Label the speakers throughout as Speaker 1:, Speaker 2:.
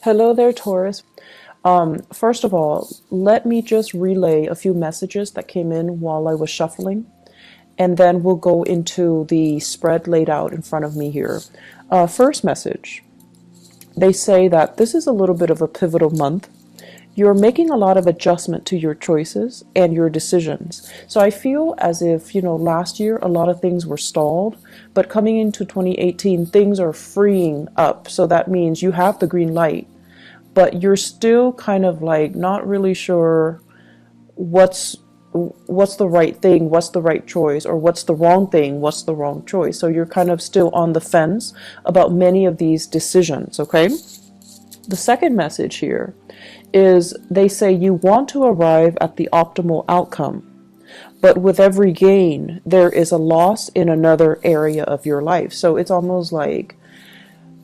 Speaker 1: Hello there, Taurus. First of all, let me just relay a few messages that came in while I was shuffling, and then we'll go into the spread laid out in front of me here. First message, they say that this is a little bit of a pivotal month. You're making a lot of adjustment to your choices and your decisions. So I feel as if, last year a lot of things were stalled, but coming into 2018, things are freeing up. So that means you have the green light, but you're still kind of like not really sure what's what's the right thing, what's the right choice, or what's the wrong thing, what's the wrong choice. So you're kind of still on the fence about many of these decisions, okay? The second message here is they say you want to arrive at the optimal outcome, but with every gain, there is a loss in another area of your life. So it's almost like,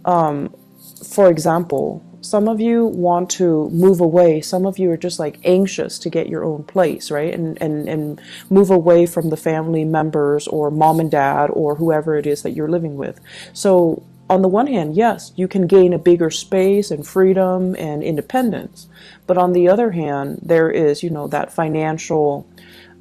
Speaker 1: for example, some of you want to move away. Some of you are just like anxious to get your own place, right? And move away from the family members or mom and dad or whoever it is that you're living with. So on the one hand, yes, you can gain a bigger space and freedom and independence. But on the other hand, there is, that financial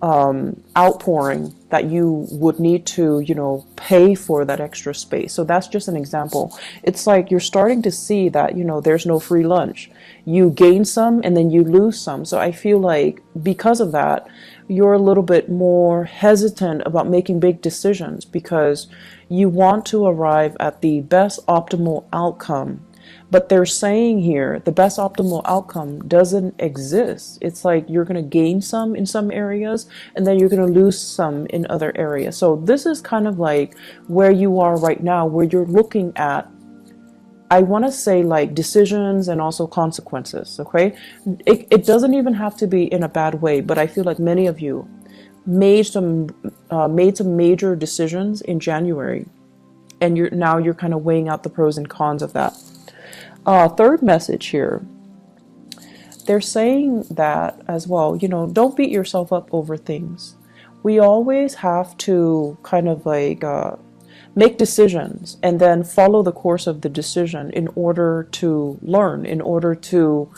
Speaker 1: outpouring that you would need to, pay for that extra space. So that's just an example. It's like you're starting to see that, there's no free lunch. You gain some and then you lose some. So I feel like because of that, you're a little bit more hesitant about making big decisions because you want to arrive at the best optimal outcome. But they're saying here the best optimal outcome doesn't exist. It's like you're going to gain some in some areas and then you're going to lose some in other areas. So this is kind of like where you are right now, where you're looking at, I want to say, like decisions and also consequences, okay? It doesn't even have to be in a bad way, but I feel like many of you made some major decisions in January, and you're kind of weighing out the pros and cons of that. Third message here, they're saying that as well, don't beat yourself up over things. We always have to kind of like make decisions and then follow the course of the decision in order to learn, in order to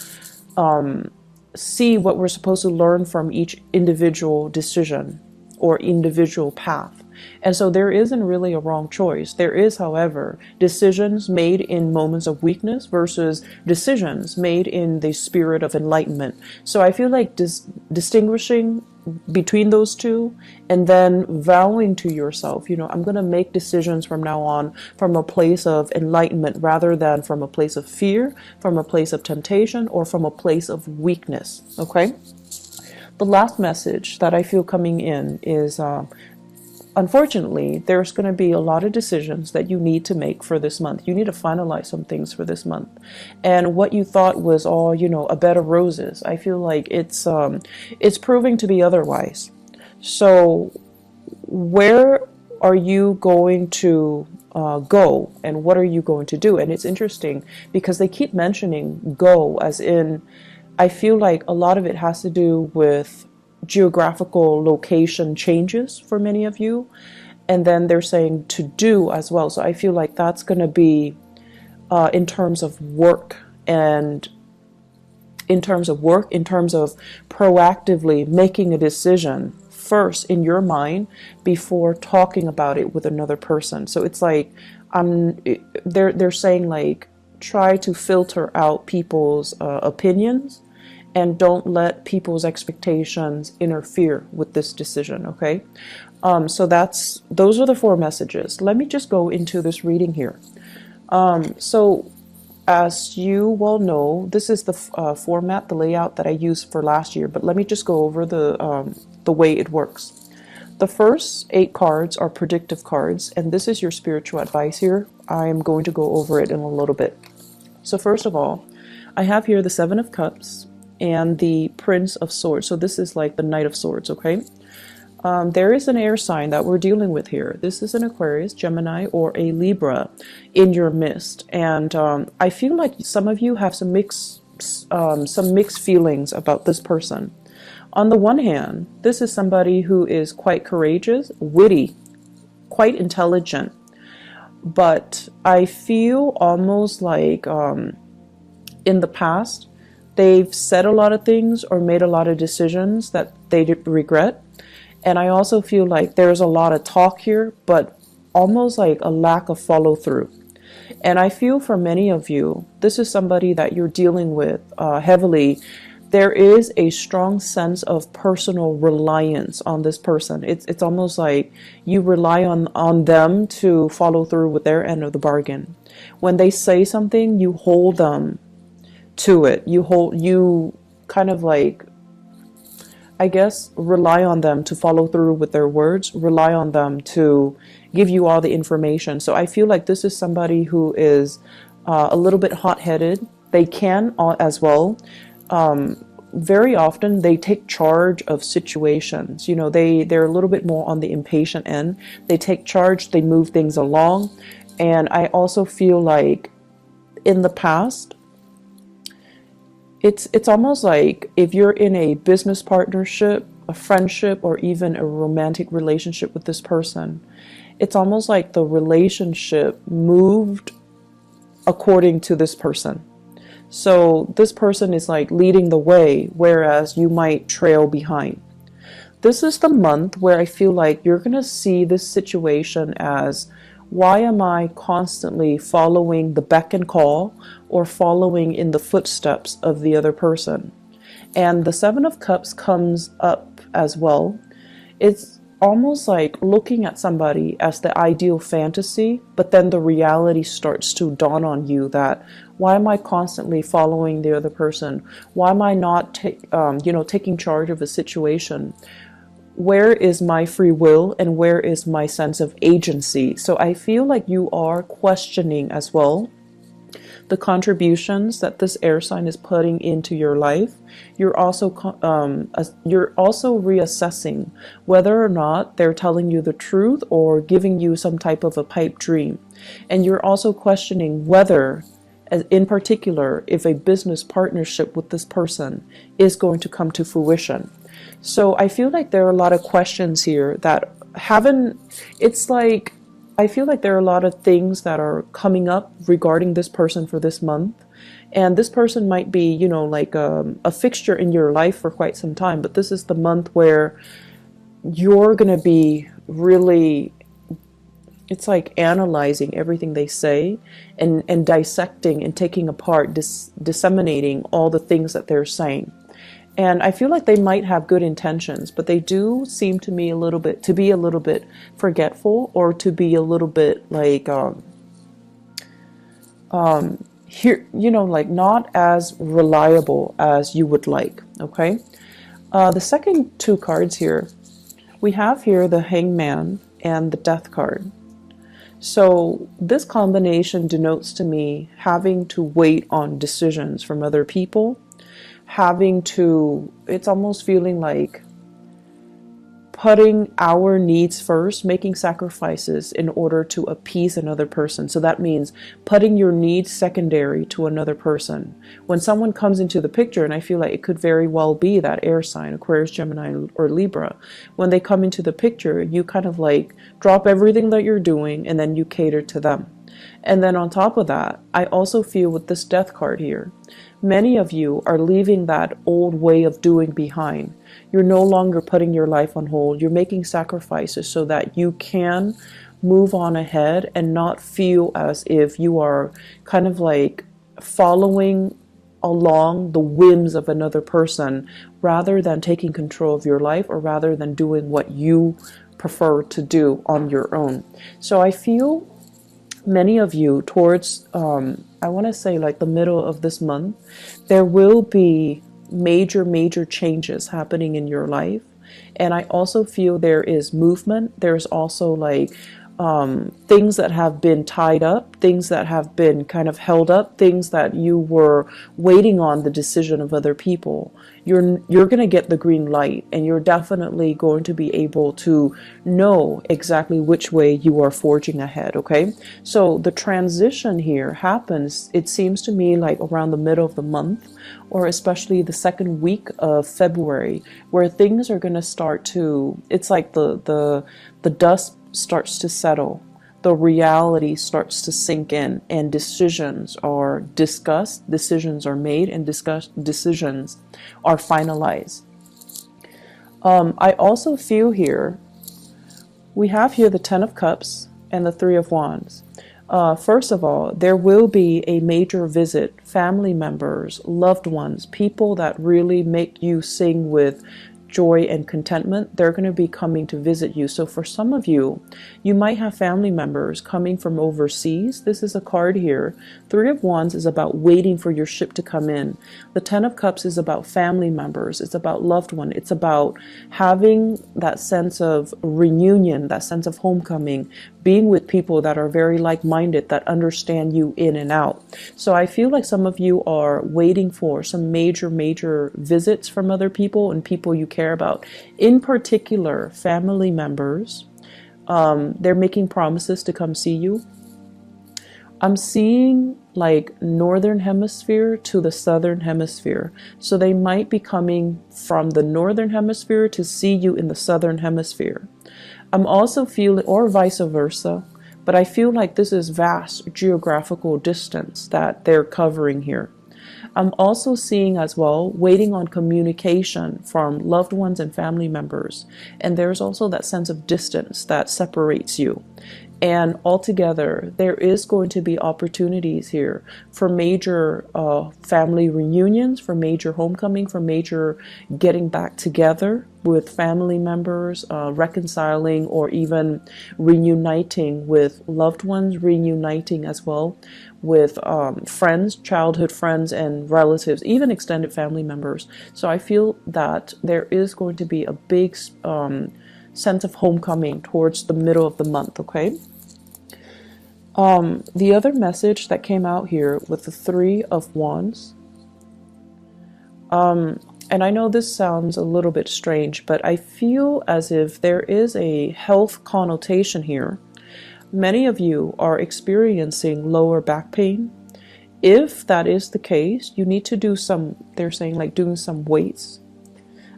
Speaker 1: see what we're supposed to learn from each individual decision or individual path. And so there isn't really a wrong choice. There is, however, decisions made in moments of weakness versus decisions made in the spirit of enlightenment. So I feel like distinguishing between those two and then vowing to yourself, I'm going to make decisions from now on from a place of enlightenment rather than from a place of fear, from a place of temptation, or from a place of weakness. Okay? The last message that I feel coming in is unfortunately, there's going to be a lot of decisions that you need to make for this month. You need to finalize some things for this month. And what you thought was all, a bed of roses, I feel like it's proving to be otherwise. So where are you going to go and what are you going to do? And it's interesting because they keep mentioning go as in, I feel like a lot of it has to do with geographical location changes for many of you, and then they're saying to do as well. So I feel like that's going to be in terms of work, and in terms of proactively making a decision first in your mind before talking about it with another person. So it's like they're saying like try to filter out people's opinions and don't let people's expectations interfere with this decision, okay? So those are the 4 messages. Let me just go into this reading here. So as you well know, this is the format, the layout that I used for last year, but let me just go over the way it works. The first 8 cards are predictive cards, and this is your spiritual advice here. I am going to go over it in a little bit. So first of all, I have here the 7 of Cups and the Prince of Swords. So this is like the Knight of Swords, okay? There is an air sign that we're dealing with here. This is an Aquarius, Gemini, or a Libra in your midst. And I feel like some of you have some mixed feelings about this person. On the one hand, this is somebody who is quite courageous, witty, quite intelligent. But I feel almost like in the past, they've said a lot of things or made a lot of decisions that they regret. And I also feel like there's a lot of talk here, but almost like a lack of follow through. And I feel for many of you, this is somebody that you're dealing with heavily. There is a strong sense of personal reliance on this person. It's almost like you rely on them to follow through with their end of the bargain. When they say something, you hold them to it. You kind of like, I guess, rely on them to follow through with their words, rely on them to give you all the information. So I feel like this is somebody who is a little bit hot-headed. They can as well. Very often they take charge of situations. You know, they're a little bit more on the impatient end. They take charge, they move things along. And I also feel like in the past, it's almost like if you're in a business partnership, a friendship, or even a romantic relationship with this person, it's almost like the relationship moved according to this person. So this person is like leading the way, whereas you might trail behind. This is the month where I feel like you're going to see this situation as, why am I constantly following the beck and call or following in the footsteps of the other person? And the Seven of Cups comes up as well. It's almost like looking at somebody as the ideal fantasy, but then the reality starts to dawn on you that, why am I constantly following the other person? Why am I not taking charge of a situation? Where is my free will and where is my sense of agency? So I feel like you are questioning as well the contributions that this air sign is putting into your life. You're also reassessing whether or not they're telling you the truth or giving you some type of a pipe dream. And you're also questioning whether, in particular, if a business partnership with this person is going to come to fruition. So I feel like there are a lot of questions here that haven't, it's like, I feel like there are a lot of things that are coming up regarding this person for this month. And this person might be, you know, like a fixture in your life for quite some time. But this is the month where you're going to be really, it's like analyzing everything they say and dissecting and taking apart, disseminating all the things that they're saying. And I feel like they might have good intentions, but they do seem to me to be a little bit forgetful, or to be a little bit like, here, you know, like not as reliable as you would like. Okay. The second two cards here, we have here the Hangman and the Death card. So this combination denotes to me having to wait on decisions from other people. It's almost feeling like putting our needs first, making sacrifices in order to appease another person. So that means putting your needs secondary to another person. When someone comes into the picture, and I feel like it could very well be that air sign, Aquarius, Gemini, or Libra, when they come into the picture, you kind of like drop everything that you're doing and then you cater to them. And then on top of that, I also feel with this Death card here, many of you are leaving that old way of doing behind. You're no longer putting your life on hold. You're making sacrifices so that you can move on ahead and not feel as if you are kind of like following along the whims of another person, rather than taking control of your life, or rather than doing what you prefer to do on your own. So I feel many of you towards, I want to say like the middle of this month, there will be major changes happening in your life. And I also feel there is movement. There's also like things that have been tied up, things that have been kind of held up, things that you were waiting on the decision of other people. You're going to get the green light, and you're definitely going to be able to know exactly which way you are forging ahead, okay? So the transition here happens, it seems to me, like around the middle of the month, or especially the second week of February, where things are going to start to, it's like the dust starts to settle. The the reality starts to sink in, and decisions are discussed, decisions are made, and decisions are finalized. I also feel here, we have here the Ten of Cups and the Three of Wands. First of all, there will be a major visit, family members, loved ones, people that really make you sing with joy and contentment. They're going to be coming to visit you. So for some of you, you might have family members coming from overseas. This is a card here. Three of Wands is about waiting for your ship to come in. The Ten of Cups is about family members. It's about loved one. It's about having that sense of reunion, that sense of homecoming, being with people that are very like-minded, that understand you in and out. So I feel like some of you are waiting for some major visits from other people and people you care about. In particular, family members. They're making promises to come see you. I'm seeing like northern hemisphere to the southern hemisphere. So they might be coming from the northern hemisphere to see you in the southern hemisphere. I'm also feeling, or vice versa, but I feel like this is vast geographical distance that they're covering here. I'm also seeing as well, waiting on communication from loved ones and family members. And there's also that sense of distance that separates you. And altogether, there is going to be opportunities here for major family reunions, for major homecoming, for major getting back together with family members, reconciling, or even reuniting with loved ones, reuniting as well with friends, childhood friends and relatives, even extended family members. So I feel that there is going to be a big sense of homecoming towards the middle of the month, okay? The other message that came out here with the Three of Wands, and I know this sounds a little bit strange, but I feel as if there is a health connotation here. Many of you are experiencing lower back pain. If that is the case, you need to do some, they're saying like doing some weights.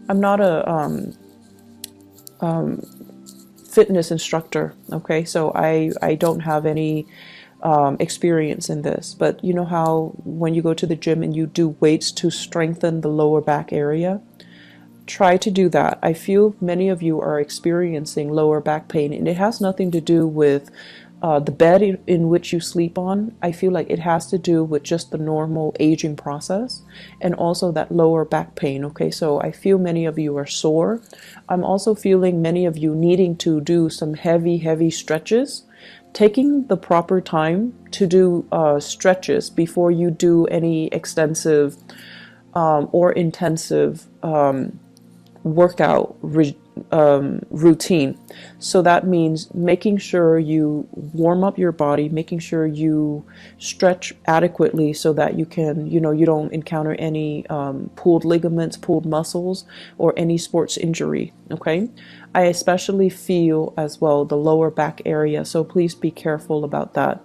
Speaker 1: I'm not a fitness instructor, okay, so I don't have any experience in this, but you know how when you go to the gym and you do weights to strengthen the lower back area, try to do that. I feel many of you are experiencing lower back pain, and it has nothing to do with the bed in which you sleep on. I feel like it has to do with just the normal aging process and also that lower back pain. Okay, so I feel many of you are sore. I'm also feeling many of you needing to do some heavy stretches. Taking the proper time to do stretches before you do any extensive or intensive workout routine. So that means making sure you warm up your body, making sure you stretch adequately so that you can, you don't encounter any pulled ligaments, pulled muscles, or any sports injury. Okay. I especially feel as well the lower back area, so please be careful about that.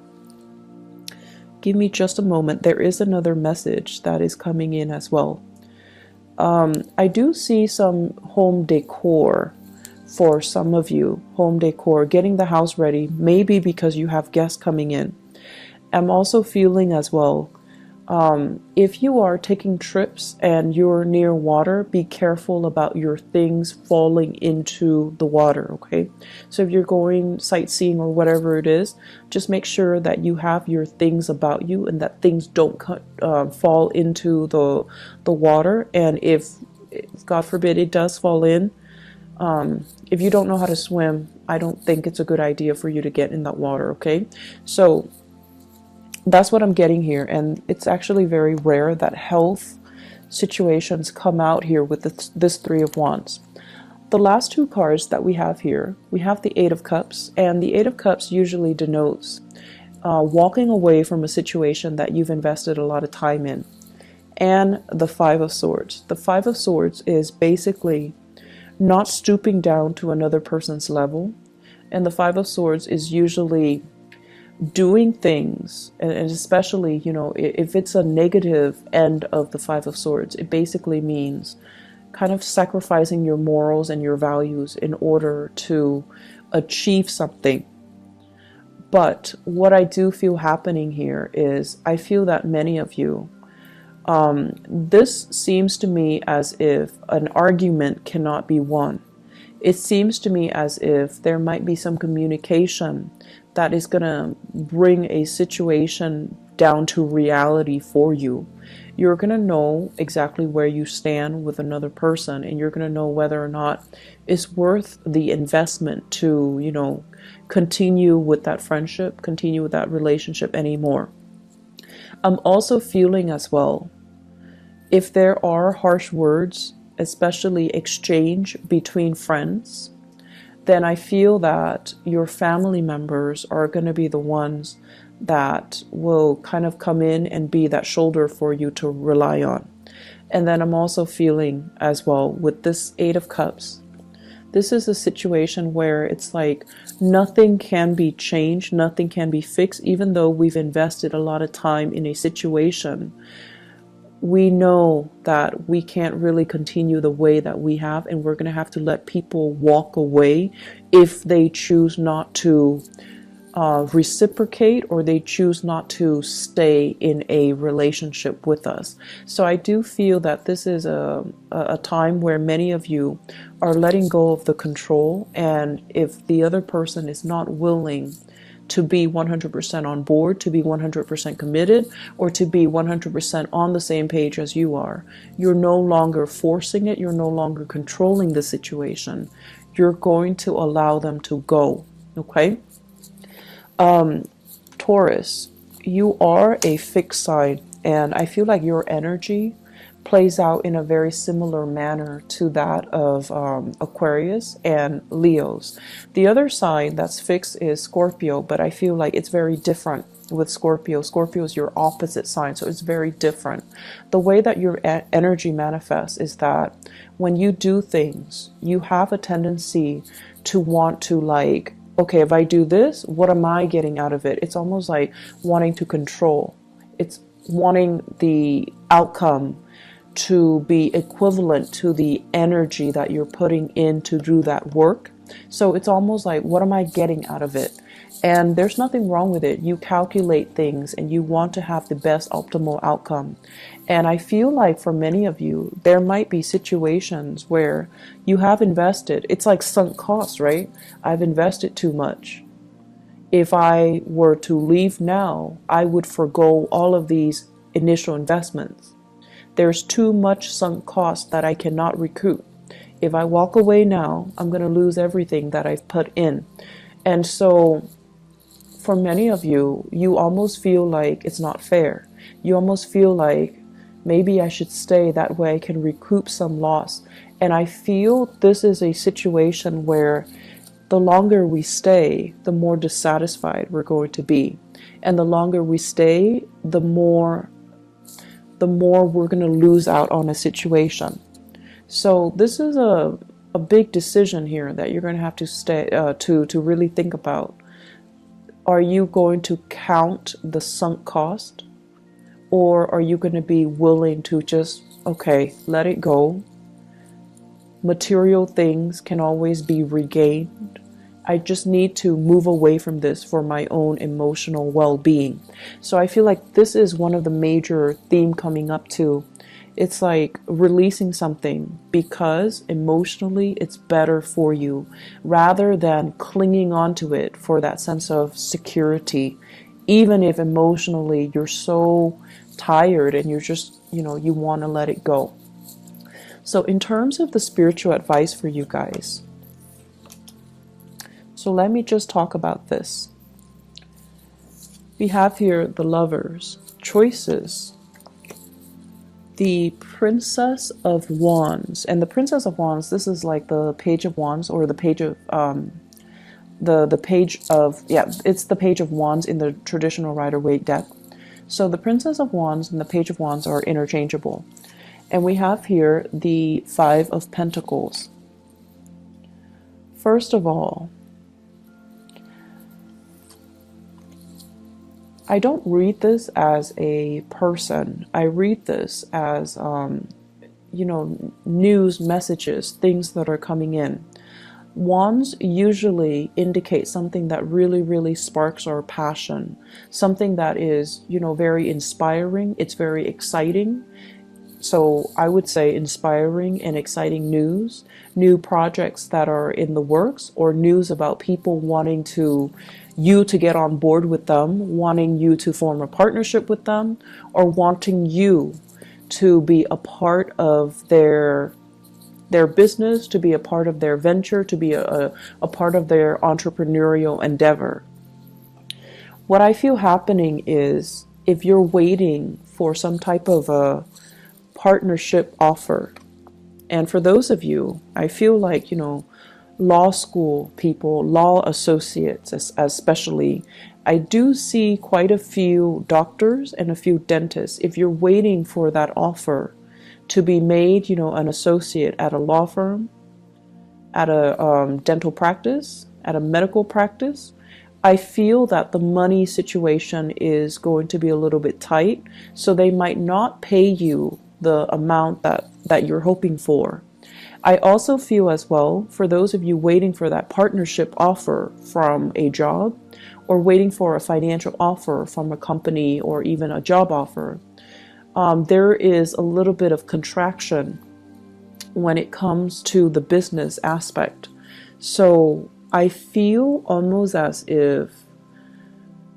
Speaker 1: Give me just a moment. There is another message that is coming in as well. I do see some home decor for some of you. Home decor, getting the house ready, maybe because you have guests coming in. I'm also feeling as well, if you are taking trips and you're near water, be careful about your things falling into the water, okay? So if you're going sightseeing or whatever it is, just make sure that you have your things about you and that things don't fall into the water. And if God forbid it does fall in, if you don't know how to swim, I don't think it's a good idea for you to get in that water, okay? So that's what I'm getting here, and it's actually very rare that health situations come out here with this Three of Wands. The last two cards that we have here, we have the Eight of Cups, and the Eight of Cups usually denotes walking away from a situation that you've invested a lot of time in, and the Five of Swords. The Five of Swords is basically not stooping down to another person's level, and the Five of Swords is usually doing things, and especially, if it's a negative end of the Five of Swords, it basically means kind of sacrificing your morals and your values in order to achieve something. But what I do feel happening here is I feel that many of you, this seems to me as if an argument cannot be won. It seems to me as if there might be some communication that is going to bring a situation down to reality for you. You're going to know exactly where you stand with another person, and you're going to know whether or not it's worth the investment to, continue with that friendship, continue with that relationship anymore. I'm also feeling as well, if there are harsh words, especially exchange between friends, then I feel that your family members are going to be the ones that will kind of come in and be that shoulder for you to rely on. And then I'm also feeling as well with this Eight of Cups, this is a situation where it's like nothing can be changed, nothing can be fixed, even though we've invested a lot of time in a situation. We know that we can't really continue the way that we have, and we're going to have to let people walk away if they choose not to reciprocate, or they choose not to stay in a relationship with us. So I do feel that this is a time where many of you are letting go of the control, and if the other person is not willing to be 100% on board, to be 100% committed, or to be 100% on the same page as you are, you're no longer forcing it, you're no longer controlling the situation. You're going to allow them to go, okay? Taurus, you are a fixed sign, and I feel like your energy plays out in a very similar manner to that of Aquarius and Leos. The other sign that's fixed is Scorpio, but I feel like it's very different with Scorpio. Scorpio is your opposite sign, so it's very different. The way that your energy manifests is that when you do things, you have a tendency to want to okay, if I do this, what am I getting out of it? It's almost like wanting to control. It's wanting the outcome to be equivalent to the energy that you're putting in to do that work. So it's almost like, what am I getting out of it? And there's nothing wrong with it. You calculate things and you want to have the best optimal outcome. And I feel like for many of you, there might be situations where you have invested. It's like sunk costs, right? I've invested too much. If I were to leave now, I would forgo all of these initial investments. There's too much sunk cost that I cannot recoup. If I walk away now, I'm going to lose everything that I've put in. And so for many of you, you almost feel like it's not fair. You almost feel like maybe I should stay, that way I can recoup some loss. And I feel this is a situation where the longer we stay, the more dissatisfied we're going to be. And the longer we stay, the more we're going to lose out on a situation. So this is a big decision here that you're going to have to stay to really think about. Are you going to count the sunk cost, or are you going to be willing to just, okay, let it go? Material things can always be regained. I just need to move away from this for my own emotional well-being. So I feel like this is one of the major theme coming up too. It's like releasing something because emotionally it's better for you, rather than clinging onto it for that sense of security, even if emotionally you're so tired and you're just, you want to let it go. So in terms of the spiritual advice for you guys, so let me just talk about this. We have here the Lovers, choices, the Princess of Wands. And the Princess of Wands, this is like the Page of Wands, or the page of the page of, it's the Page of Wands in the traditional Rider-Waite deck. So the Princess of Wands and the Page of Wands are interchangeable. And we have here the Five of Pentacles. First of all, I don't read this as a person. I read this as, news messages, things that are coming in. Wands usually indicate something that really, really sparks our passion, something that is, very inspiring. It's very exciting. So I would say inspiring and exciting news, new projects that are in the works, or news about people wanting you to get on board with them, wanting you to form a partnership with them, or wanting you to be a part of their business, to be a part of their venture, to be a part of their entrepreneurial endeavor. What I feel happening is, if you're waiting for some type of a partnership offer, and for those of you, I feel like, law school people, law associates especially, I do see quite a few doctors and a few dentists. If you're waiting for that offer to be made, an associate at a law firm, at a dental practice, at a medical practice, I feel that the money situation is going to be a little bit tight, so they might not pay you the amount that you're hoping for. I also feel as well, for those of you waiting for that partnership offer from a job, or waiting for a financial offer from a company, or even a job offer, there is a little bit of contraction when it comes to the business aspect. So I feel almost as if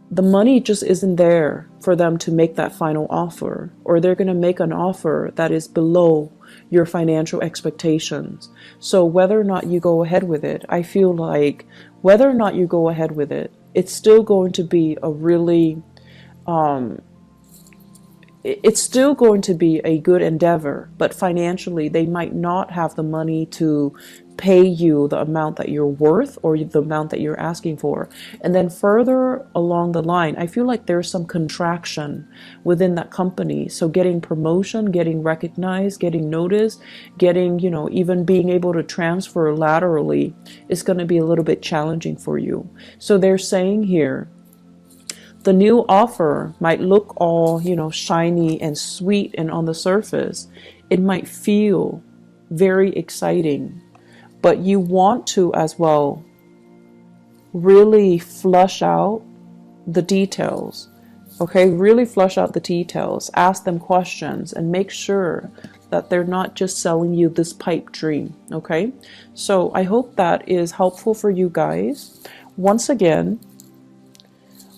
Speaker 1: the money just isn't there for them to make that final offer, or they're going to make an offer that is below your financial expectations. So whether or not you go ahead with it, I feel like whether or not you go ahead with it, it's still going to be a really it's still going to be a good endeavor, but financially they might not have the money to pay you the amount that you're worth, or the amount that you're asking for. And then further along the line, I feel like there's some contraction within that company. So getting promotion, getting recognized, getting noticed, getting, even being able to transfer laterally is going to be a little bit challenging for you. So they're saying here, the new offer might look all, shiny and sweet, and on the surface, it might feel very exciting, but you want to as well really flush out the details. Okay, really flush out the details, ask them questions, and make sure that they're not just selling you this pipe dream. Okay, so I hope that is helpful for you guys. Once again,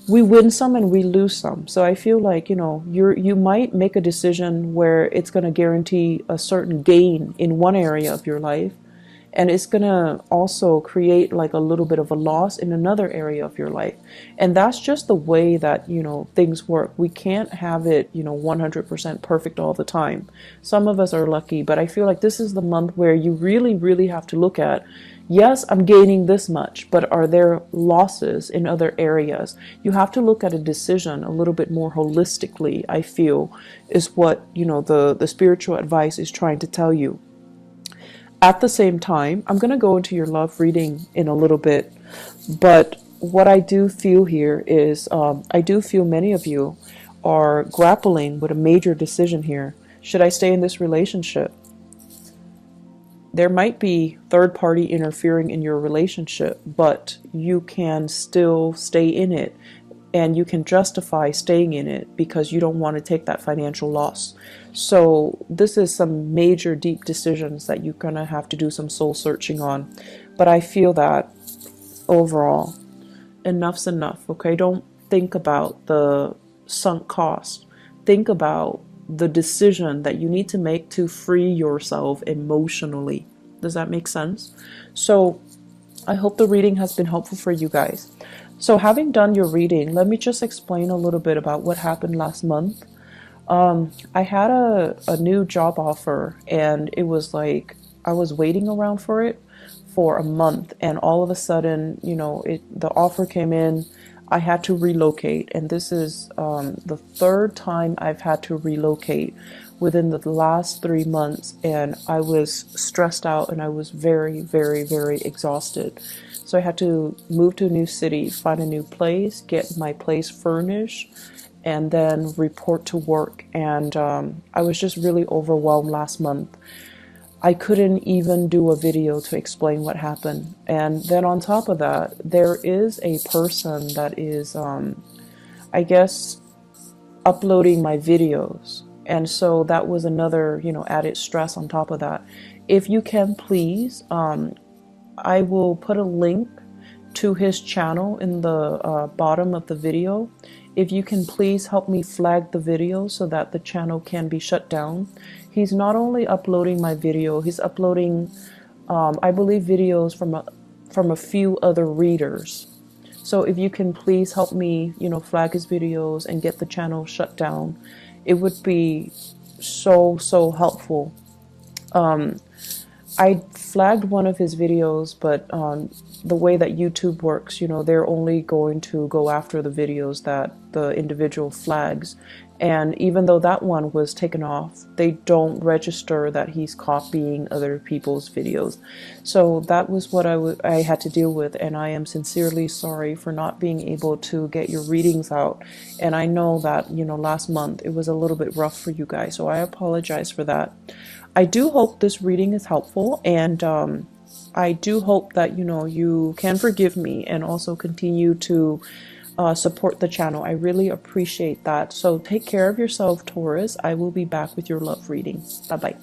Speaker 1: we win some and we lose some. So I feel like, you might make a decision where it's going to guarantee a certain gain in one area of your life, and it's going to also create like a little bit of a loss in another area of your life. And that's just the way that, things work. We can't have it, 100% perfect all the time. Some of us are lucky, but I feel like this is the month where you really, really have to look at, yes, I'm gaining this much, but are there losses in other areas? You have to look at a decision a little bit more holistically, I feel, is what, the spiritual advice is trying to tell you. At the same time, I'm going to go into your love reading in a little bit, but what I do feel here is, I do feel many of you are grappling with a major decision here. Should I stay in this relationship? There might be third party interfering in your relationship, but you can still stay in it, and you can justify staying in it because you don't want to take that financial loss. So this is some major deep decisions that you're going to have to do some soul searching on. But I feel that overall, enough's enough. Okay, don't think about the sunk cost. Think about the decision that you need to make to free yourself emotionally. Does that make sense? So I hope the reading has been helpful for you guys. So having done your reading, let me just explain a little bit about what happened last month. I had a new job offer, and it was like I was waiting around for it for a month, and all of a sudden, the offer came in. I had to relocate, and this is the third time I've had to relocate within the last 3 months, and I was stressed out, and I was very, very, very exhausted. So I had to move to a new city, find a new place, get my place furnished, and then report to work. And I was just really overwhelmed last month. I couldn't even do a video to explain what happened. And then on top of that, there is a person that is, I guess, uploading my videos. And so that was another, added stress on top of that. If you can, please, I will put a link to his channel in the bottom of the video. If you can please help me flag the video so that the channel can be shut down. He's not only uploading my video, he's uploading, I believe, videos from a few other readers. So if you can please help me, flag his videos and get the channel shut down, it would be so helpful. I flagged one of his videos, but the way that YouTube works, they're only going to go after the videos that the individual flags. And even though that one was taken off, they don't register that he's copying other people's videos. So that was what I had to deal with, and I am sincerely sorry for not being able to get your readings out. And I know that, last month it was a little bit rough for you guys, so I apologize for that. I do hope this reading is helpful, and I do hope that you can forgive me and also continue to support the channel. I really appreciate that. So take care of yourself, Taurus. I will be back with your love reading. Bye bye.